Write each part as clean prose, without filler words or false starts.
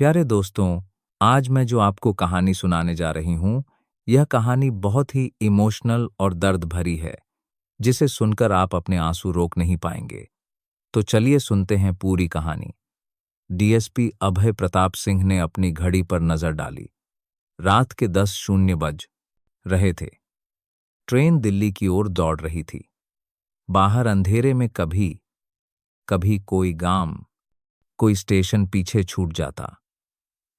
प्यारे दोस्तों, आज मैं जो आपको कहानी सुनाने जा रही हूँ, यह कहानी बहुत ही इमोशनल और दर्द भरी है, जिसे सुनकर आप अपने आंसू रोक नहीं पाएंगे। तो चलिए सुनते हैं पूरी कहानी। डीएसपी अभय प्रताप सिंह ने अपनी घड़ी पर नजर डाली। रात के 10:00 बज रहे थे। ट्रेन दिल्ली की ओर दौड़ रही थी। बाहर अंधेरे में कभी कभी कोई गांव, कोई स्टेशन पीछे छूट जाता,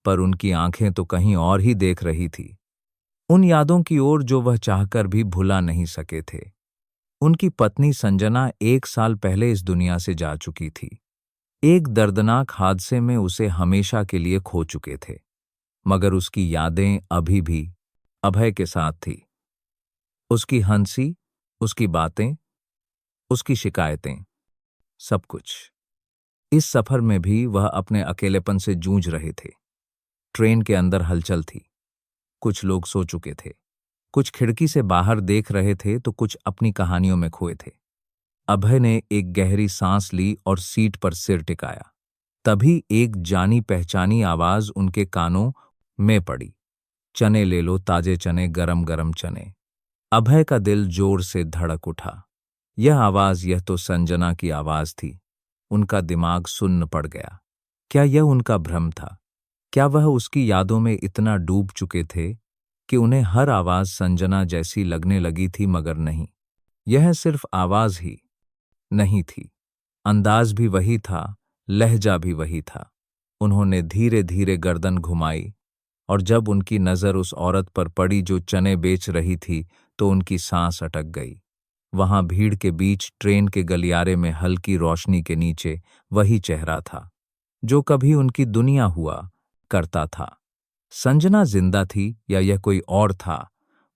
पर उनकी आंखें तो कहीं और ही देख रही थी। उन यादों की ओर जो वह चाहकर भी भुला नहीं सके थे। उनकी पत्नी संजना 1 साल पहले इस दुनिया से जा चुकी थी। एक दर्दनाक हादसे में उसे हमेशा के लिए खो चुके थे, मगर उसकी यादें अभी भी अभय के साथ थी। उसकी हंसी, उसकी बातें, उसकी शिकायतें, सब कुछ। इस सफर में भी वह अपने अकेलेपन से जूझ रहे थे। ट्रेन के अंदर हलचल थी। कुछ लोग सो चुके थे, कुछ खिड़की से बाहर देख रहे थे तो कुछ अपनी कहानियों में खोए थे। अभय ने एक गहरी सांस ली और सीट पर सिर टिकाया। तभी एक जानी पहचानी आवाज उनके कानों में पड़ी। चने ले लो, ताजे चने, गरम गरम चने। अभय का दिल जोर से धड़क उठा। यह आवाज, यह तो संजना की आवाज थी। उनका दिमाग सुन्न पड़ गया। क्या यह उनका भ्रम था? क्या वह उसकी यादों में इतना डूब चुके थे कि उन्हें हर आवाज संजना जैसी लगने लगी थी? मगर नहीं, यह सिर्फ आवाज ही नहीं थी। अंदाज भी वही था, लहजा भी वही था। उन्होंने धीरे धीरे गर्दन घुमाई और जब उनकी नजर उस औरत पर पड़ी जो चने बेच रही थी, तो उनकी सांस अटक गई। वहां भीड़ के बीच, ट्रेन के गलियारे में, हल्की रोशनी के नीचे वही चेहरा था जो कभी उनकी दुनिया हुआ करता था। संजना जिंदा थी या यह कोई और था?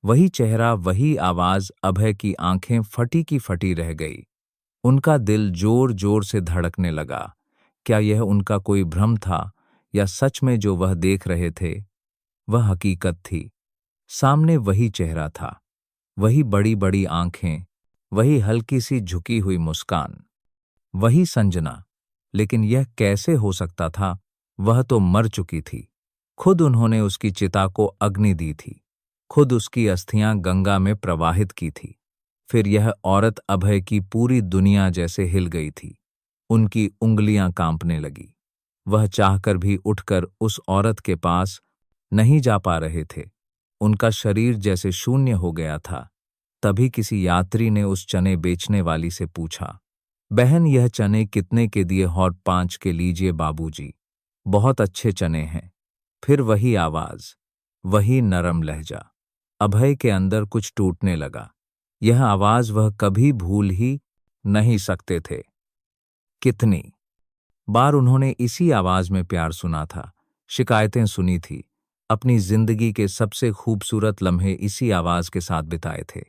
वही चेहरा, वही आवाज। अभय की आंखें फटी की फटी रह गई। उनका दिल जोर जोर से धड़कने लगा। क्या यह उनका कोई भ्रम था या सच में जो वह देख रहे थे वह हकीकत थी? सामने वही चेहरा था, वही बड़ी बड़ी आंखें, वही हल्की सी झुकी हुई मुस्कान, वही संजना। लेकिन यह कैसे हो सकता था? वह तो मर चुकी थी। खुद उन्होंने उसकी चिता को अग्नि दी थी, खुद उसकी अस्थियां गंगा में प्रवाहित की थी। फिर यह औरत? अभय की पूरी दुनिया जैसे हिल गई थी। उनकी उंगलियां कांपने लगी। वह चाहकर भी उठकर उस औरत के पास नहीं जा पा रहे थे। उनका शरीर जैसे शून्य हो गया था। तभी किसी यात्री ने उस चने बेचने वाली से पूछा, बहन, यह चने कितने के दिए? और 5 के लीजिए बाबूजी, बहुत अच्छे चने हैं। फिर वही आवाज, वही नरम लहजा। अभय के अंदर कुछ टूटने लगा। यह आवाज वह कभी भूल ही नहीं सकते थे। कितनी बार उन्होंने इसी आवाज में प्यार सुना था, शिकायतें सुनी थी, अपनी जिंदगी के सबसे खूबसूरत लम्हे इसी आवाज के साथ बिताए थे।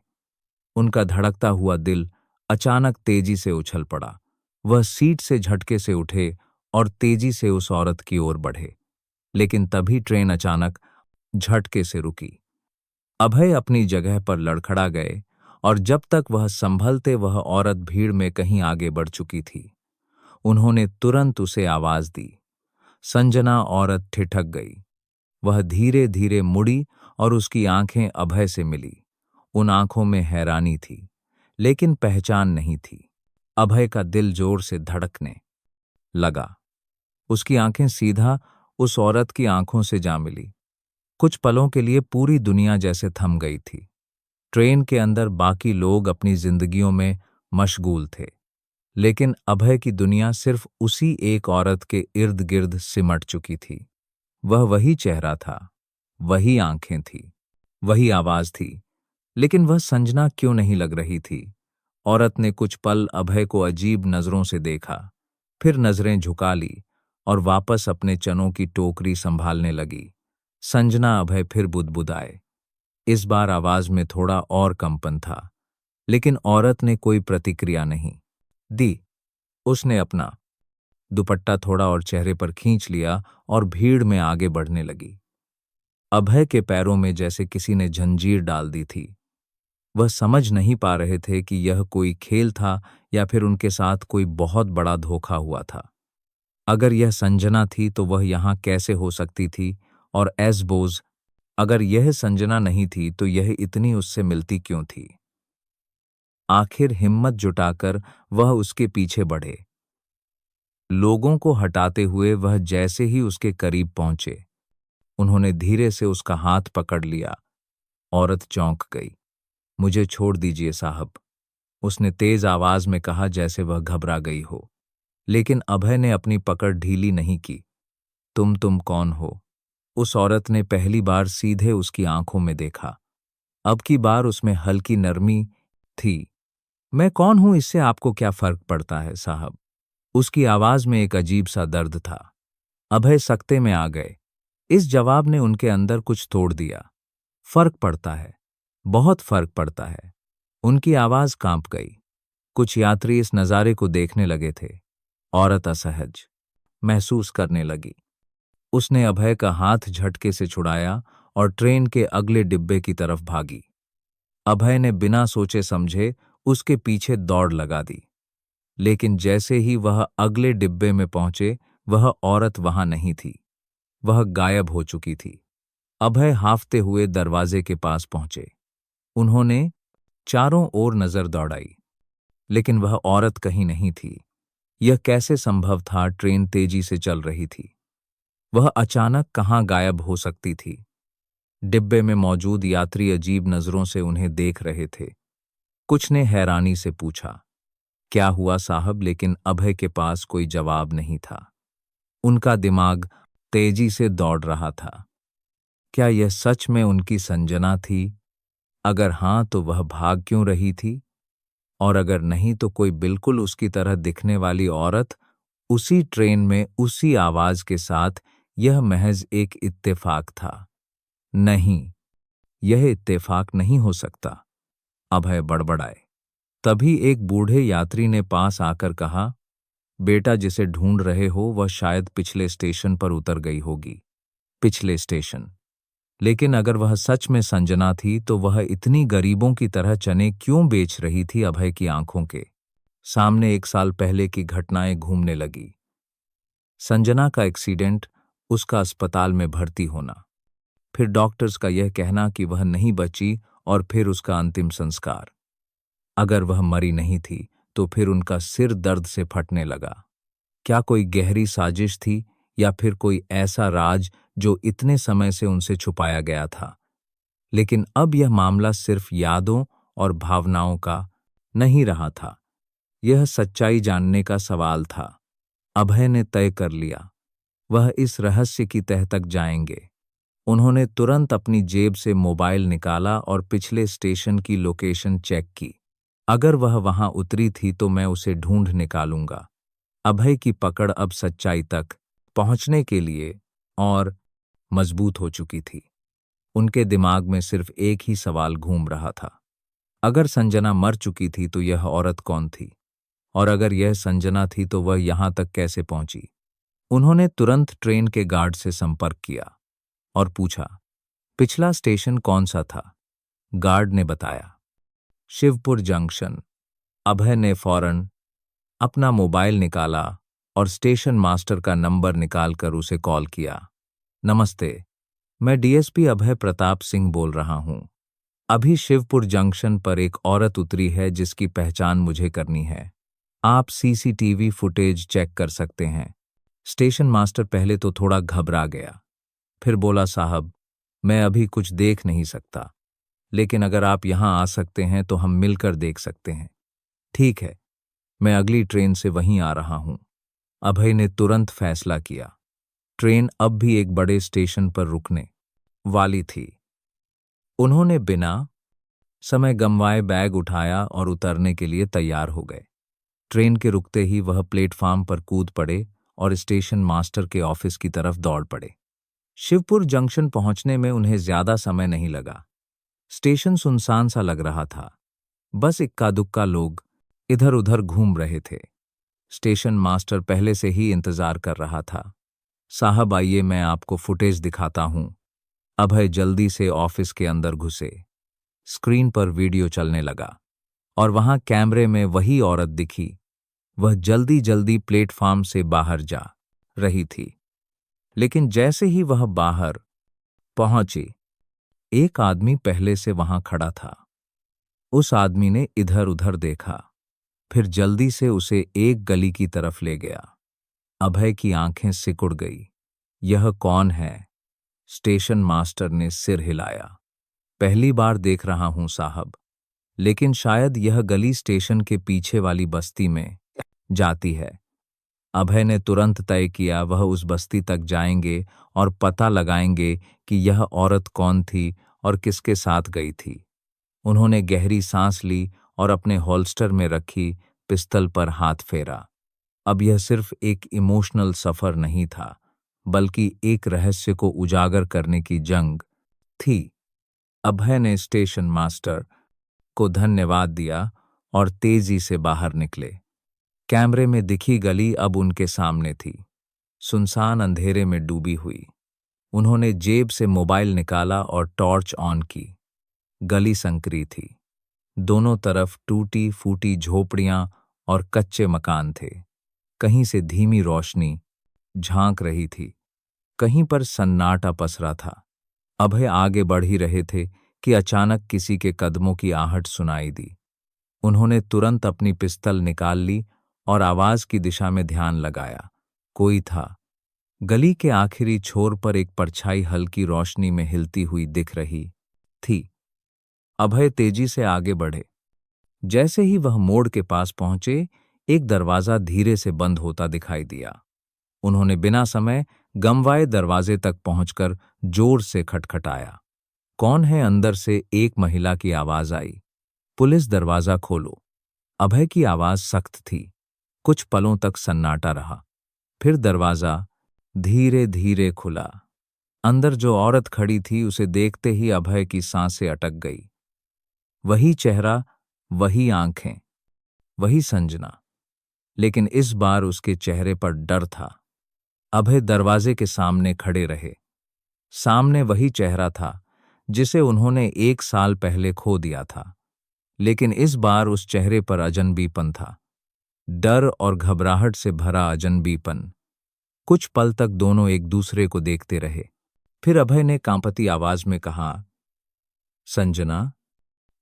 उनका धड़कता हुआ दिल अचानक तेजी से उछल पड़ा। वह सीट से झटके से उठे और तेजी से उस औरत की ओर बढ़े। लेकिन तभी ट्रेन अचानक झटके से रुकी। अभय अपनी जगह पर लड़खड़ा गए और जब तक वह संभलते, वह औरत भीड़ में कहीं आगे बढ़ चुकी थी। उन्होंने तुरंत उसे आवाज दी। संजना। औरत ठिठक गई। वह धीरे धीरे मुड़ी और उसकी आंखें अभय से मिली। उन आंखों में हैरानी थी, लेकिन पहचान नहीं थी। अभय का दिल जोर से धड़कने लगा। उसकी आंखें सीधा उस औरत की आंखों से जा मिली। कुछ पलों के लिए पूरी दुनिया जैसे थम गई थी। ट्रेन के अंदर बाकी लोग अपनी जिंदगियों में मशगूल थे, लेकिन अभय की दुनिया सिर्फ उसी एक औरत के इर्द गिर्द सिमट चुकी थी। वह वही चेहरा था, वही आंखें थी, वही आवाज थी, लेकिन वह संजना क्यों नहीं लग रही थी? औरत ने कुछ पल अभय को अजीब नजरों से देखा, फिर नजरें झुका ली और वापस अपने चनों की टोकरी संभालने लगी। संजना। अभय फिर बुदबुदाए। इस बार आवाज में थोड़ा और कंपन था, लेकिन औरत ने कोई प्रतिक्रिया नहीं दी। उसने अपना दुपट्टा थोड़ा और चेहरे पर खींच लिया और भीड़ में आगे बढ़ने लगी। अभय के पैरों में जैसे किसी ने जंजीर डाल दी थी। वह समझ नहीं पा रहे थे कि यह कोई खेल था या फिर उनके साथ कोई बहुत बड़ा धोखा हुआ था। अगर यह संजना थी तो वह यहाँ कैसे हो सकती थी? और एस बोझ, अगर यह संजना नहीं थी तो यह इतनी उससे मिलती क्यों थी? आखिर हिम्मत जुटाकर वह उसके पीछे बढ़े। लोगों को हटाते हुए वह जैसे ही उसके करीब पहुंचे, उन्होंने धीरे से उसका हाथ पकड़ लिया। औरत चौंक गई। मुझे छोड़ दीजिए साहब, उसने तेज आवाज में कहा जैसे वह घबरा गई हो। लेकिन अभय ने अपनी पकड़ ढीली नहीं की। तुम कौन हो? उस औरत ने पहली बार सीधे उसकी आंखों में देखा। अब की बार उसमें हल्की नरमी थी। मैं कौन हूं इससे आपको क्या फर्क पड़ता है साहब? उसकी आवाज में एक अजीब सा दर्द था। अभय सकते में आ गए। इस जवाब ने उनके अंदर कुछ तोड़ दिया। फर्क पड़ता है, बहुत फर्क पड़ता है। उनकी आवाज कांप गई। कुछ यात्री इस नज़ारे को देखने लगे थे। औरत असहज महसूस करने लगी। उसने अभय का हाथ झटके से छुड़ाया और ट्रेन के अगले डिब्बे की तरफ भागी। अभय ने बिना सोचे समझे उसके पीछे दौड़ लगा दी। लेकिन जैसे ही वह अगले डिब्बे में पहुंचे, वह औरत वहां नहीं थी। वह गायब हो चुकी थी। अभय हांफते हुए दरवाजे के पास पहुंचे। उन्होंने चारों ओर नजर दौड़ाई, लेकिन वह औरत कहीं नहीं थी। यह कैसे संभव था? ट्रेन तेजी से चल रही थी। वह अचानक कहाँ गायब हो सकती थी? डिब्बे में मौजूद यात्री अजीब नजरों से उन्हें देख रहे थे। कुछ ने हैरानी से पूछा, क्या हुआ साहब? लेकिन अभय के पास कोई जवाब नहीं था। उनका दिमाग तेजी से दौड़ रहा था। क्या यह सच में उनकी संजना थी? अगर हां तो वह भाग क्यों रही थी? और अगर नहीं तो कोई बिल्कुल उसकी तरह दिखने वाली औरत उसी ट्रेन में उसी आवाज के साथ, यह महज एक इत्तेफाक था। नहीं, यह इत्तेफाक नहीं हो सकता। अभय बड़बड़ाए। तभी एक बूढ़े यात्री ने पास आकर कहा, बेटा जिसे ढूंढ रहे हो वह शायद पिछले स्टेशन पर उतर गई होगी। पिछले स्टेशन? लेकिन अगर वह सच में संजना थी तो वह इतनी गरीबों की तरह चने क्यों बेच रही थी? अभय की आंखों के सामने 1 साल पहले की घटनाएं घूमने लगी। संजना का एक्सीडेंट, उसका अस्पताल में भर्ती होना, फिर डॉक्टर्स का यह कहना कि वह नहीं बची, और फिर उसका अंतिम संस्कार। अगर वह मरी नहीं थी तो फिर उनका सिर दर्द से फटने लगा। क्या कोई गहरी साजिश थी, या फिर कोई ऐसा राज जो इतने समय से उनसे छुपाया गया था? लेकिन अब यह मामला सिर्फ यादों और भावनाओं का नहीं रहा था। यह सच्चाई जानने का सवाल था। अभय ने तय कर लिया, वह इस रहस्य की तह तक जाएंगे। उन्होंने तुरंत अपनी जेब से मोबाइल निकाला और पिछले स्टेशन की लोकेशन चेक की। अगर वह वहां उतरी थी तो मैं उसे ढूंढ निकालूंगा। अभय की पकड़ अब सच्चाई तक पहुंचने के लिए और मजबूत हो चुकी थी। उनके दिमाग में सिर्फ एक ही सवाल घूम रहा था, अगर संजना मर चुकी थी तो यह औरत कौन थी? और अगर यह संजना थी तो वह यहां तक कैसे पहुंची? उन्होंने तुरंत ट्रेन के गार्ड से संपर्क किया और पूछा, पिछला स्टेशन कौन सा था? गार्ड ने बताया, शिवपुर जंक्शन। अभय ने फौरन अपना मोबाइल निकाला और स्टेशन मास्टर का नंबर निकालकर उसे कॉल किया। नमस्ते, मैं डीएसपी अभय प्रताप सिंह बोल रहा हूं। अभी शिवपुर जंक्शन पर एक औरत उतरी है जिसकी पहचान मुझे करनी है। आप सीसीटीवी फुटेज चेक कर सकते हैं। स्टेशन मास्टर पहले तो थोड़ा घबरा गया, फिर बोला, साहब मैं अभी कुछ देख नहीं सकता, लेकिन अगर आप यहां आ सकते हैं तो हम मिलकर देख सकते हैं। ठीक है, मैं अगली ट्रेन से वहीं आ रहा हूं। अभय ने तुरंत फैसला किया। ट्रेन अब भी एक बड़े स्टेशन पर रुकने वाली थी। उन्होंने बिना समय गंवाए बैग उठाया और उतरने के लिए तैयार हो गए। ट्रेन के रुकते ही वह प्लेटफार्म पर कूद पड़े और स्टेशन मास्टर के ऑफिस की तरफ दौड़ पड़े। शिवपुर जंक्शन पहुंचने में उन्हें ज्यादा समय नहीं लगा। स्टेशन सुनसान सा लग रहा था। बस इक्का दुक्का लोग इधर उधर घूम रहे थे। स्टेशन मास्टर पहले से ही इंतजार कर रहा था। साहब आइए, मैं आपको फुटेज दिखाता हूं। अभय जल्दी से ऑफिस के अंदर घुसे। स्क्रीन पर वीडियो चलने लगा और वहां कैमरे में वही औरत दिखी। वह जल्दी जल्दी प्लेटफार्म से बाहर जा रही थी। लेकिन जैसे ही वह बाहर पहुंची, एक आदमी पहले से वहां खड़ा था। उस आदमी ने इधर उधर देखा, फिर जल्दी से उसे एक गली की तरफ ले गया। अभय की आंखें सिकुड़ गई। यह कौन है? स्टेशन मास्टर ने सिर हिलाया। पहली बार देख रहा हूं साहब, लेकिन शायद यह गली स्टेशन के पीछे वाली बस्ती में जाती है। अभय ने तुरंत तय किया वह उस बस्ती तक जाएंगे और पता लगाएंगे कि यह औरत कौन थी और किसके साथ गई थी। उन्होंने गहरी सांस ली और अपने होल्स्टर में रखी पिस्तल पर हाथ फेरा। अब यह सिर्फ एक इमोशनल सफर नहीं था, बल्कि एक रहस्य को उजागर करने की जंग थी। अभय ने स्टेशन मास्टर को धन्यवाद दिया और तेजी से बाहर निकले। कैमरे में दिखी गली अब उनके सामने थी, सुनसान अंधेरे में डूबी हुई। उन्होंने जेब से मोबाइल निकाला और टॉर्च ऑन की। गली संकरी थी। दोनों तरफ टूटी फूटी झोपड़ियां और कच्चे मकान थे। कहीं से धीमी रोशनी झांक रही थी, कहीं पर सन्नाटा पसरा था। अभय आगे बढ़ ही रहे थे कि अचानक किसी के कदमों की आहट सुनाई दी। उन्होंने तुरंत अपनी पिस्तल निकाल ली और आवाज की दिशा में ध्यान लगाया। कोई था। गली के आखिरी छोर पर एक परछाई हल्की रोशनी में हिलती हुई दिख रही थी। अभय तेजी से आगे बढ़े। जैसे ही वह मोड़ के पास पहुंचे, एक दरवाजा धीरे से बंद होता दिखाई दिया। उन्होंने बिना समय गंवाए दरवाजे तक पहुंचकर जोर से खटखटाया। कौन है? अंदर से एक महिला की आवाज आई। पुलिस, दरवाजा खोलो। अभय की आवाज सख्त थी। कुछ पलों तक सन्नाटा रहा, फिर दरवाजा धीरे धीरे खुला। अंदर जो औरत खड़ी थी उसे देखते ही अभय की सांसें अटक गई। वही चेहरा, वही आंखें, वही संजना, लेकिन इस बार उसके चेहरे पर डर था। अभय दरवाजे के सामने खड़े रहे। सामने वही चेहरा था जिसे उन्होंने 1 साल पहले खो दिया था, लेकिन इस बार उस चेहरे पर अजनबीपन था। डर और घबराहट से भरा अजनबीपन। कुछ पल तक दोनों एक दूसरे को देखते रहे। फिर अभय ने कांपती आवाज में कहा, संजना।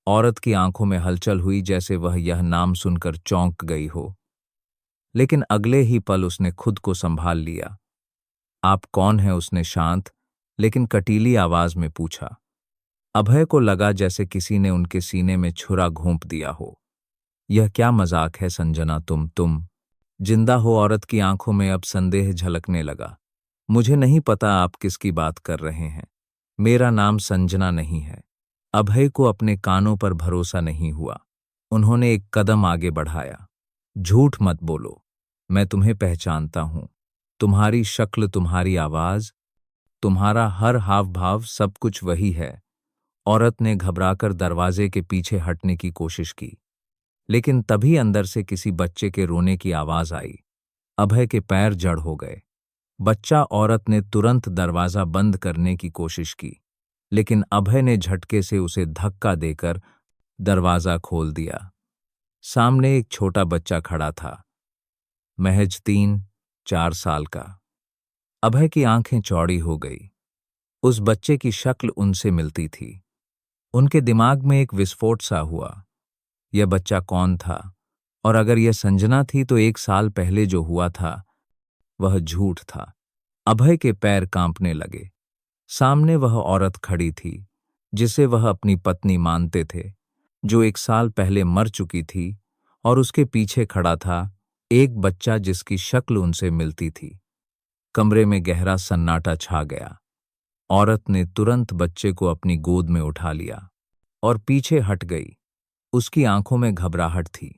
औरत की आंखों में हलचल हुई, जैसे वह यह नाम सुनकर चौंक गई हो, लेकिन अगले ही पल उसने खुद को संभाल लिया। आप कौन हैं? उसने शांत लेकिन कटीली आवाज में पूछा। अभय को लगा जैसे किसी ने उनके सीने में छुरा घोंप दिया हो। यह क्या मजाक है संजना? तुम जिंदा हो? औरत की आंखों में अब संदेह झलकने लगा। मुझे नहीं पता आप किसकी बात कर रहे हैं। मेरा नाम संजना नहीं है। अभय को अपने कानों पर भरोसा नहीं हुआ। उन्होंने एक कदम आगे बढ़ाया। झूठ मत बोलो, मैं तुम्हें पहचानता हूं। तुम्हारी शक्ल, तुम्हारी आवाज, तुम्हारा हर हाव भाव, सब कुछ वही है। औरत ने घबराकर दरवाजे के पीछे हटने की कोशिश की, लेकिन तभी अंदर से किसी बच्चे के रोने की आवाज आई। अभय के पैर जड़ हो गए। बच्चा। औरत ने तुरंत दरवाजा बंद करने की कोशिश की, लेकिन अभय ने झटके से उसे धक्का देकर दरवाजा खोल दिया। सामने एक छोटा बच्चा खड़ा था, महज 3-4 साल का। अभय की आंखें चौड़ी हो गई। उस बच्चे की शक्ल उनसे मिलती थी। उनके दिमाग में एक विस्फोट सा हुआ। यह बच्चा कौन था? और अगर यह संजना थी तो 1 साल पहले जो हुआ था वह झूठ था। अभय के पैर कांपने लगे। सामने वह औरत खड़ी थी जिसे वह अपनी पत्नी मानते थे, जो 1 साल पहले मर चुकी थी, और उसके पीछे खड़ा था एक बच्चा जिसकी शक्ल उनसे मिलती थी। कमरे में गहरा सन्नाटा छा गया। औरत ने तुरंत बच्चे को अपनी गोद में उठा लिया और पीछे हट गई। उसकी आंखों में घबराहट थी,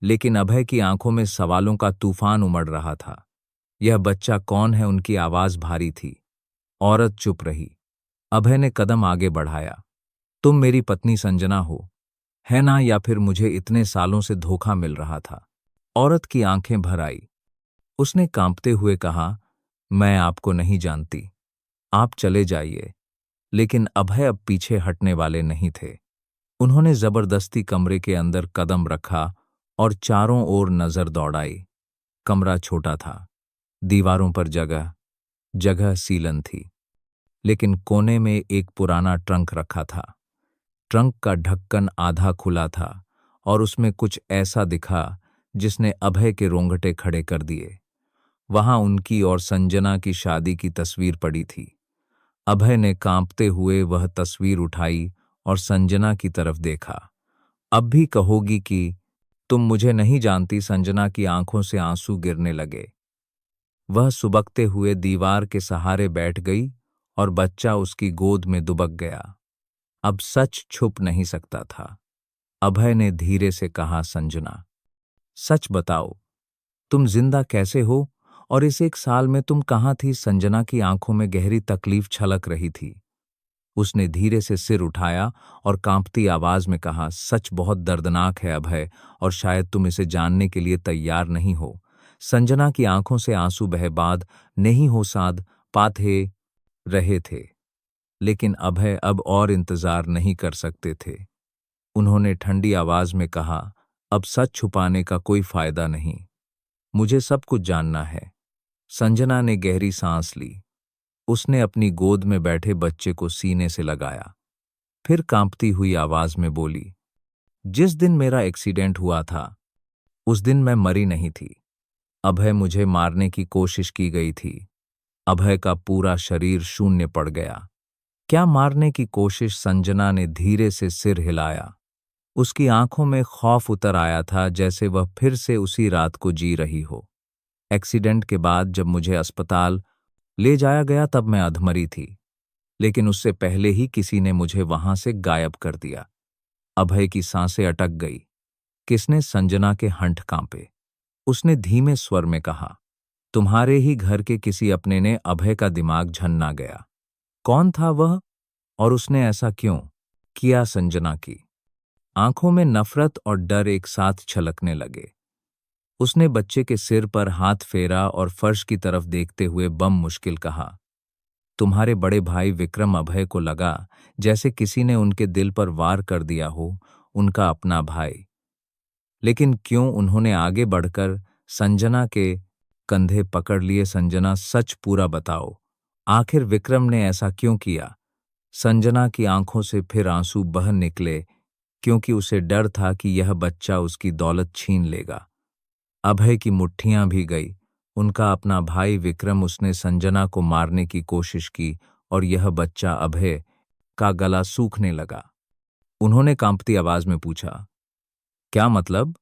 लेकिन अभय की आंखों में सवालों का तूफान उमड़ रहा था। यह बच्चा कौन है? उनकी आवाज भारी थी। औरत चुप रही। अभय ने कदम आगे बढ़ाया। तुम मेरी पत्नी संजना हो, है ना? या फिर मुझे इतने सालों से धोखा मिल रहा था? औरत की आंखें भर आई। उसने कांपते हुए कहा, मैं आपको नहीं जानती, आप चले जाइए। लेकिन अभय अब पीछे हटने वाले नहीं थे। उन्होंने जबरदस्ती कमरे के अंदर कदम रखा और चारों ओर नजर दौड़ाई। कमरा छोटा था, दीवारों पर जगह जगह सीलन थी, लेकिन कोने में एक पुराना ट्रंक रखा था। ट्रंक का ढक्कन आधा खुला था और उसमें कुछ ऐसा दिखा जिसने अभय के रोंगटे खड़े कर दिए। वहां उनकी और संजना की शादी की तस्वीर पड़ी थी। अभय ने कांपते हुए वह तस्वीर उठाई और संजना की तरफ देखा। अब भी कहोगी कि तुम मुझे नहीं जानती? संजना की आंखों से आंसू गिरने लगे। वह सुबकते हुए दीवार के सहारे बैठ गई और बच्चा उसकी गोद में दुबक गया। अब सच छुप नहीं सकता था। अभय ने धीरे से कहा, संजना, सच बताओ, तुम जिंदा कैसे हो और इस एक साल में तुम कहाँ थी? संजना की आंखों में गहरी तकलीफ छलक रही थी। उसने धीरे से सिर उठाया और कांपती आवाज में कहा, सच बहुत दर्दनाक है अभय, और शायद तुम इसे जानने के लिए तैयार नहीं हो। संजना की आंखों से आंसू बहे बाद नहीं हो साध पाते रहे थे, लेकिन अभय अब और इंतजार नहीं कर सकते थे। उन्होंने ठंडी आवाज में कहा, अब सच छुपाने का कोई फायदा नहीं, मुझे सब कुछ जानना है। संजना ने गहरी सांस ली। उसने अपनी गोद में बैठे बच्चे को सीने से लगाया, फिर कांपती हुई आवाज में बोली, जिस दिन मेरा एक्सीडेंट हुआ था उस दिन मैं मरी नहीं थी। अभय, मुझे मारने की कोशिश की गई थी। अभय का पूरा शरीर शून्य पड़ गया। क्या मारने की कोशिश? संजना ने धीरे से सिर हिलाया। उसकी आंखों में खौफ उतर आया था, जैसे वह फिर से उसी रात को जी रही हो। एक्सीडेंट के बाद जब मुझे अस्पताल ले जाया गया तब मैं अधमरी थी, लेकिन उससे पहले ही किसी ने मुझे वहां से गायब कर दिया। अभय की सांसें अटक गई। किसने? संजना के हंठ कांपे। उसने धीमे स्वर में कहा, तुम्हारे ही घर के किसी अपने ने। अभय का दिमाग झन्ना गया। कौन था वह और उसने ऐसा क्यों किया? संजना की आंखों में नफरत और डर एक साथ छलकने लगे। उसने बच्चे के सिर पर हाथ फेरा और फर्श की तरफ देखते हुए बम मुश्किल कहा, तुम्हारे बड़े भाई विक्रम। अभय को लगा जैसे किसी ने उनके दिल पर वार कर दिया हो, उनका अपना भाई। लेकिन क्यों? उन्होंने आगे बढ़कर संजना के कंधे पकड़ लिए। संजना, सच पूरा बताओ, आखिर विक्रम ने ऐसा क्यों किया? संजना की आंखों से फिर आंसू बह निकले, क्योंकि उसे डर था कि यह बच्चा उसकी दौलत छीन लेगा। अभय की मुट्ठियां भी गई। उनका अपना भाई विक्रम, उसने संजना को मारने की कोशिश की और यह बच्चा अभय का गला सूखने लगा। उन्होंने कांपती आवाज में पूछा, क्या मतलब?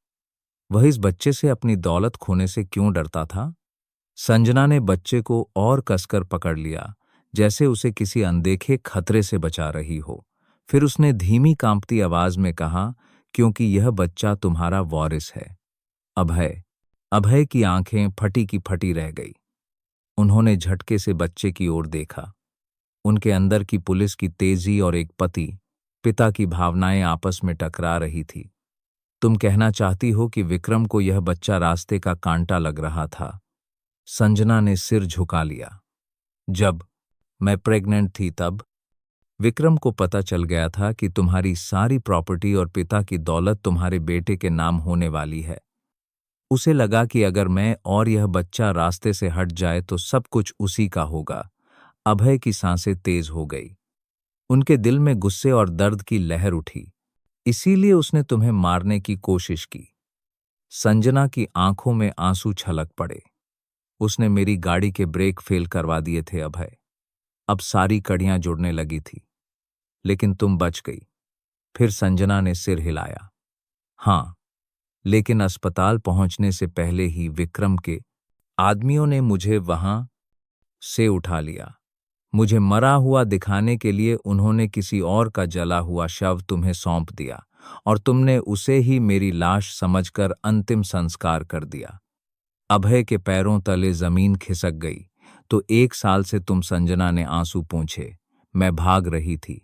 वह इस बच्चे से अपनी दौलत खोने से क्यों डरता था? संजना ने बच्चे को और कसकर पकड़ लिया, जैसे उसे किसी अनदेखे खतरे से बचा रही हो। फिर उसने धीमी कांपती आवाज में कहा, क्योंकि यह बच्चा तुम्हारा वारिस है। अभय। अभय की आंखें फटी की फटी रह गई। उन्होंने झटके से बच्चे की ओर देखा। उनके अंदर की पुलिस की तेजी और एक पति पिता की भावनाएं आपस में टकरा रही थी। तुम कहना चाहती हो कि विक्रम को यह बच्चा रास्ते का कांटा लग रहा था? संजना ने सिर झुका लिया। जब मैं प्रेग्नेंट थी तब विक्रम को पता चल गया था कि तुम्हारी सारी प्रॉपर्टी और पिता की दौलत तुम्हारे बेटे के नाम होने वाली है। उसे लगा कि अगर मैं और यह बच्चा रास्ते से हट जाए तो सब कुछ उसी का होगा। अभय की सांसें तेज हो गई। उनके दिल में गुस्से और दर्द की लहर उठी। इसीलिए उसने तुम्हें मारने की कोशिश की। संजना की आंखों में आंसू छलक पड़े। उसने मेरी गाड़ी के ब्रेक फेल करवा दिए थे अभय। अब सारी कड़ियां जुड़ने लगी थी, लेकिन तुम बच गई। फिर संजना ने सिर हिलाया। हाँ, लेकिन अस्पताल पहुंचने से पहले ही विक्रम के आदमियों ने मुझे वहां से उठा लिया। मुझे मरा हुआ दिखाने के लिए उन्होंने किसी और का जला हुआ शव तुम्हें सौंप दिया और तुमने उसे ही मेरी लाश समझकर अंतिम संस्कार कर दिया। अभय के पैरों तले जमीन खिसक गई। तो एक साल से तुम? संजना ने आंसू पोंछे। मैं भाग रही थी।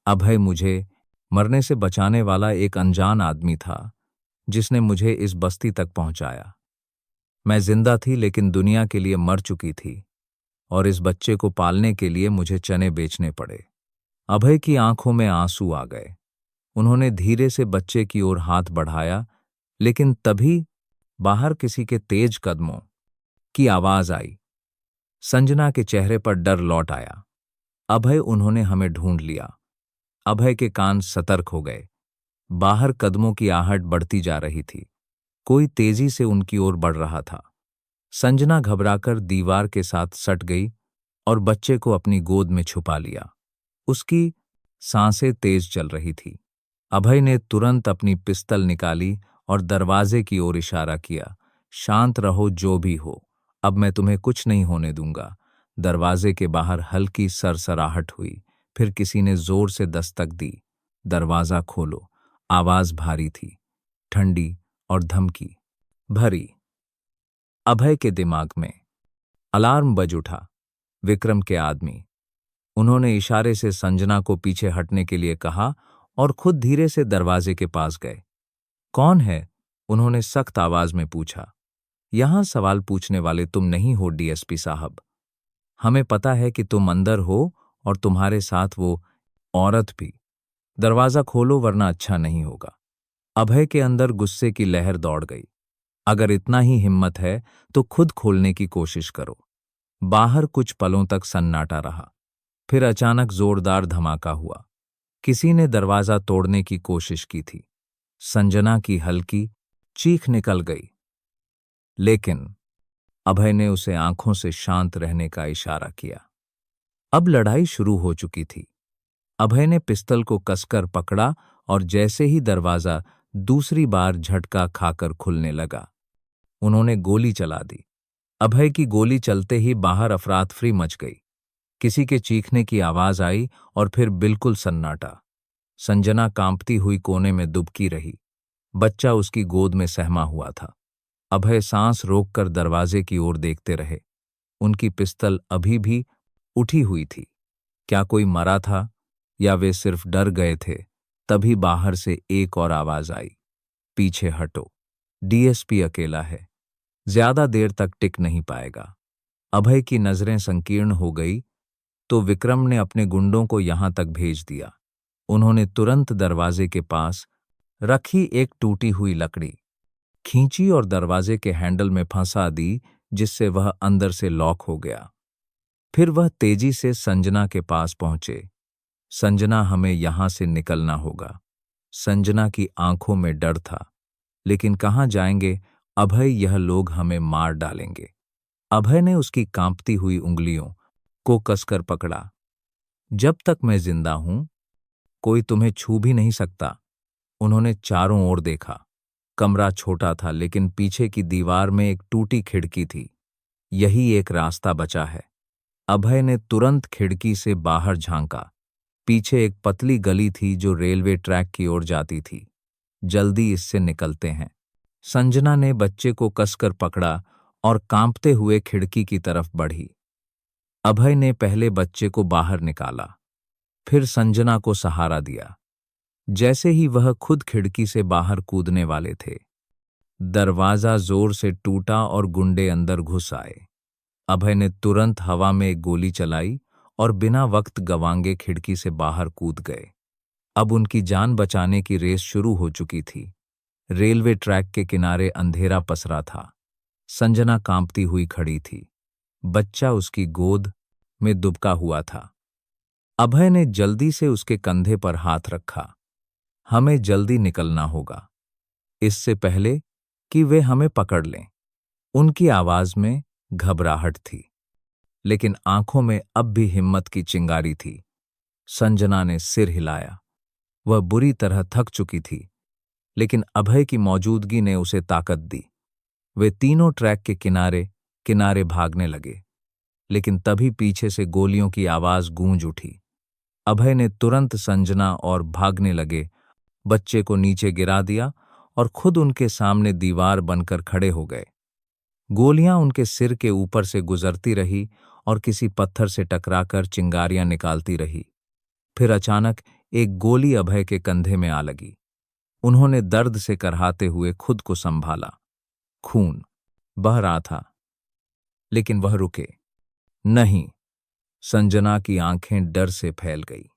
अभय मुझे मरने से बचाने वाला एक अनजान आदमी था, जिसने मुझे इस बस्ती तक पहुंचाया। मैं जिंदा थी लेकिन दुनिया के लिए मर चुकी थी, और इस बच्चे को पालने के लिए मुझे चने बेचने पड़े। अभय की आंखों में आंसू आ गए। उन्होंने धीरे से बच्चे की ओर हाथ बढ़ाया, लेकिन तभी बाहर किसी के तेज कदमों की आवाज आई। संजना के चेहरे पर डर लौट आया। अभय, उन्होंने हमें ढूंढ लिया। अभय के कान सतर्क हो गए। बाहर कदमों की आहट बढ़ती जा रही थी। कोई तेजी से उनकी ओर बढ़ रहा था। संजना घबराकर दीवार के साथ सट गई और बच्चे को अपनी गोद में छुपा लिया। उसकी सांसें तेज चल रही थी। अभय ने तुरंत अपनी पिस्तल निकाली और दरवाजे की ओर इशारा किया। शांत रहो, जो भी हो, अब मैं तुम्हें कुछ नहीं होने दूंगा। दरवाजे के बाहर हल्की सरसराहट हुई। फिर किसी ने जोर से दस्तक दी। दरवाजा खोलो। आवाज भारी थी, ठंडी और धमकी भरी। अभय के दिमाग में अलार्म बज उठा। विक्रम के आदमी। उन्होंने इशारे से संजना को पीछे हटने के लिए कहा और खुद धीरे से दरवाजे के पास गए। कौन है? उन्होंने सख्त आवाज में पूछा। यहां सवाल पूछने वाले तुम नहीं हो डीएसपी साहब। हमें पता है कि तुम अंदर हो और तुम्हारे साथ वो औरत भी। दरवाजा खोलो वरना अच्छा नहीं होगा। अभय के अंदर गुस्से की लहर दौड़ गई। अगर इतना ही हिम्मत है तो खुद खोलने की कोशिश करो। बाहर कुछ पलों तक सन्नाटा रहा। फिर अचानक जोरदार धमाका हुआ। किसी ने दरवाजा तोड़ने की कोशिश की थी। संजना की हल्की चीख निकल गई, लेकिन अभय ने उसे आंखों से शांत रहने का इशारा किया। अब लड़ाई शुरू हो चुकी थी। अभय ने पिस्तल को कसकर पकड़ा और जैसे ही दरवाजा दूसरी बार झटका खाकर खुलने लगा, उन्होंने गोली चला दी। अभय की गोली चलते ही बाहर अफरातफरी मच गई। किसी के चीखने की आवाज आई और फिर बिल्कुल सन्नाटा। संजना कांपती हुई कोने में दुबकी रही। बच्चा उसकी गोद में सहमा हुआ था। अभय सांस रोककर दरवाजे की ओर देखते रहे। उनकी पिस्तल अभी भी उठी हुई थी। क्या कोई मरा था या वे सिर्फ डर गए थे? तभी बाहर से एक और आवाज आई, पीछे हटो, डीएसपी अकेला है, ज्यादा देर तक टिक नहीं पाएगा। अभय की नजरें संकीर्ण हो गई तो विक्रम ने अपने गुंडों को यहां तक भेज दिया। उन्होंने तुरंत दरवाजे के पास रखी एक टूटी हुई लकड़ी खींची और दरवाजे के हैंडल में फंसा दी, जिससे वह अंदर से लॉक हो गया। फिर वह तेजी से संजना के पास पहुंचे। संजना, हमें यहां से निकलना होगा। संजना की आंखों में डर था। लेकिन कहां जाएंगे? अभय, यह लोग हमें मार डालेंगे। अभय ने उसकी कांपती हुई उंगलियों को कसकर पकड़ा। जब तक मैं जिंदा हूं, कोई तुम्हें छू भी नहीं सकता। उन्होंने चारों ओर देखा। कमरा छोटा था, लेकिन पीछे की दीवार में एक टूटी खिड़की थी। यही एक रास्ता बचा है। अभय ने तुरंत खिड़की से बाहर झांका। पीछे एक पतली गली थी जो रेलवे ट्रैक की ओर जाती थी। जल्दी इससे निकलते हैं। संजना ने बच्चे को कसकर पकड़ा और कांपते हुए खिड़की की तरफ बढ़ी। अभय ने पहले बच्चे को बाहर निकाला, फिर संजना को सहारा दिया। जैसे ही वह खुद खिड़की से बाहर कूदने वाले थे, दरवाजा जोर से टूटा और गुंडे अंदर घुस आए। अभय ने तुरंत हवा में एक गोली चलाई और बिना वक्त गंवाए खिड़की से बाहर कूद गए। अब उनकी जान बचाने की रेस शुरू हो चुकी थी। रेलवे ट्रैक के किनारे अंधेरा पसरा था। संजना कांपती हुई खड़ी थी। बच्चा उसकी गोद में दुबका हुआ था। अभय ने जल्दी से उसके कंधे पर हाथ रखा। हमें जल्दी निकलना होगा, इससे पहले कि वे हमें पकड़ लें। उनकी आवाज में घबराहट थी, लेकिन आंखों में अब भी हिम्मत की चिंगारी थी। संजना ने सिर हिलाया। वह बुरी तरह थक चुकी थी, लेकिन अभय की मौजूदगी ने उसे ताकत दी। वे तीनों ट्रैक के किनारे किनारे भागने लगे, लेकिन तभी पीछे से गोलियों की आवाज गूंज उठी। अभय ने तुरंत संजना और भागने लगे बच्चे को नीचे गिरा दिया और खुद उनके सामने दीवार बनकर खड़े हो गए। गोलियां उनके सिर के ऊपर से गुजरती रही और किसी पत्थर से टकराकर चिंगारियां निकालती रही। फिर अचानक एक गोली अभय के कंधे में आ लगी। उन्होंने दर्द से करहाते हुए खुद को संभाला। खून बह रहा था, लेकिन वह रुके नहीं। संजना की आंखें डर से फैल गई।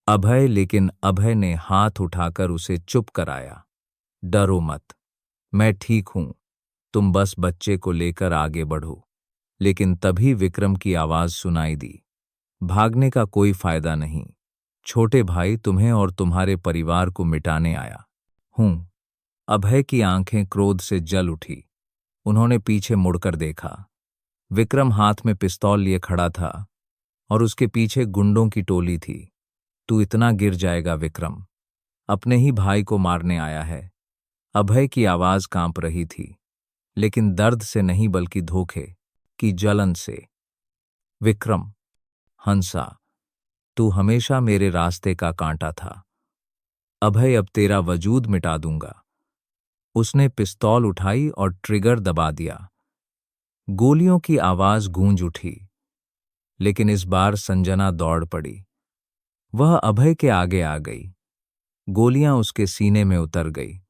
अभय, लेकिन अभय ने हाथ उठाकर उसे चुप कराया। डरो मत, मैं ठीक हूं, तुम बस बच्चे को लेकर आगे बढ़ो। लेकिन तभी विक्रम की आवाज सुनाई दी। भागने का कोई फायदा नहीं। छोटे भाई, तुम्हें और तुम्हारे परिवार को मिटाने आया हूं। अभय की आंखें क्रोध से जल उठी। उन्होंने पीछे मुड़कर देखा। विक्रम हाथ में पिस्तौल लिए खड़ा था और उसके पीछे गुंडों की टोली थी। तू इतना गिर जाएगा विक्रम, अपने ही भाई को मारने आया है। अभय की आवाज कांप रही थी, लेकिन दर्द से नहीं बल्कि धोखे की जलन से। विक्रम, हंसा, तू हमेशा मेरे रास्ते का कांटा था। अभय, अब तेरा वजूद मिटा दूंगा। उसने पिस्तौल उठाई और ट्रिगर दबा दिया। गोलियों की आवाज गूंज उठी, लेकिन इस बार संजना दौड़ पड़ी। वह अभय के आगे आ गई। गोलियां उसके सीने में उतर गई।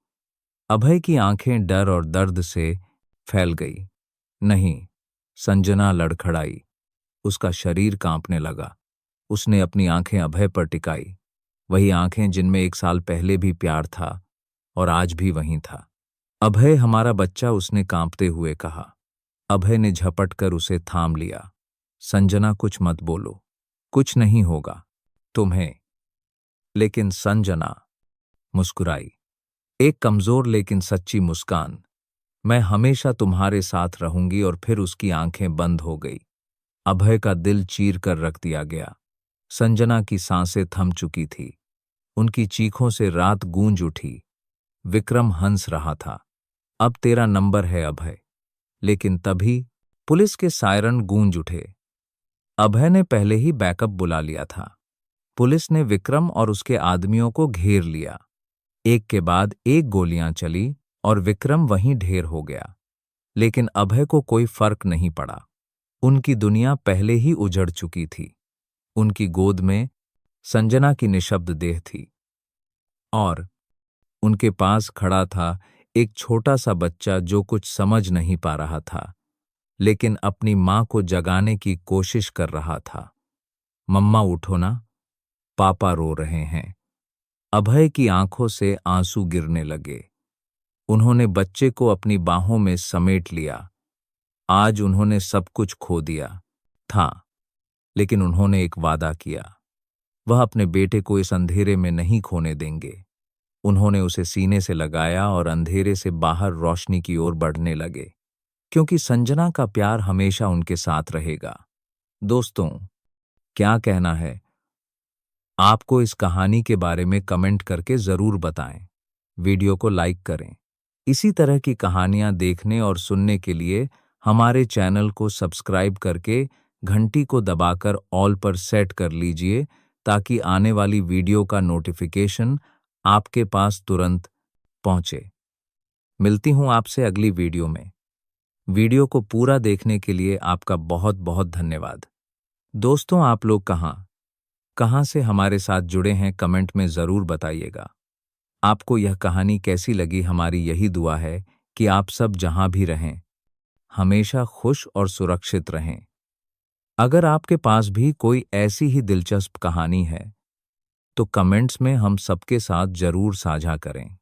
अभय की आंखें डर और दर्द से फैल गई। नहीं, संजना लड़खड़ाई। उसका शरीर कांपने लगा। उसने अपनी आंखें अभय पर टिकाई, वही आंखें जिनमें 1 साल पहले भी प्यार था और आज भी वहीं था। अभय, हमारा बच्चा, उसने कांपते हुए कहा। अभय ने झपट कर उसे थाम लिया। संजना, कुछ मत बोलो, कुछ नहीं होगा तुम्हें। लेकिन संजना मुस्कुराई, एक कमजोर लेकिन सच्ची मुस्कान। मैं हमेशा तुम्हारे साथ रहूंगी। और फिर उसकी आंखें बंद हो गई। अभय का दिल चीर कर रख दिया गया। संजना की सांसें थम चुकी थी। उनकी चीखों से रात गूंज उठी। विक्रम हंस रहा था। अब तेरा नंबर है अभय। लेकिन तभी पुलिस के सायरन गूंज उठे। अभय ने पहले ही बैकअप बुला लिया था। पुलिस ने विक्रम और उसके आदमियों को घेर लिया। एक के बाद एक गोलियां चली और विक्रम वहीं ढेर हो गया। लेकिन अभय को कोई फर्क नहीं पड़ा। उनकी दुनिया पहले ही उजड़ चुकी थी। उनकी गोद में संजना की निशब्द देह थी और उनके पास खड़ा था एक छोटा सा बच्चा जो कुछ समझ नहीं पा रहा था, लेकिन अपनी मां को जगाने की कोशिश कर रहा था। मम्मा उठो ना, पापा रो रहे हैं। अभय की आंखों से आंसू गिरने लगे। उन्होंने बच्चे को अपनी बाहों में समेट लिया। आज उन्होंने सब कुछ खो दिया था, लेकिन उन्होंने एक वादा किया। वह अपने बेटे को इस अंधेरे में नहीं खोने देंगे। उन्होंने उसे सीने से लगाया और अंधेरे से बाहर रोशनी की ओर बढ़ने लगे, क्योंकि संजना का प्यार हमेशा उनके साथ रहेगा। दोस्तों, क्या कहना है आपको इस कहानी के बारे में कमेंट करके जरूर बताएं। वीडियो को लाइक करें। इसी तरह की कहानियां देखने और सुनने के लिए हमारे चैनल को सब्सक्राइब करके घंटी को दबाकर ऑल पर सेट कर लीजिए, ताकि आने वाली वीडियो का नोटिफिकेशन आपके पास तुरंत पहुंचे। मिलती हूं आपसे अगली वीडियो में। वीडियो को पूरा देखने के लिए आपका बहुत बहुत धन्यवाद। दोस्तों, आप लोग कहां से हमारे साथ जुड़े हैं, कमेंट में जरूर बताइएगा। आपको यह कहानी कैसी लगी? हमारी यही दुआ है कि आप सब जहां भी रहें, हमेशा खुश और सुरक्षित रहें। अगर आपके पास भी कोई ऐसी ही दिलचस्प कहानी है, तो कमेंट्स में हम सबके साथ जरूर साझा करें।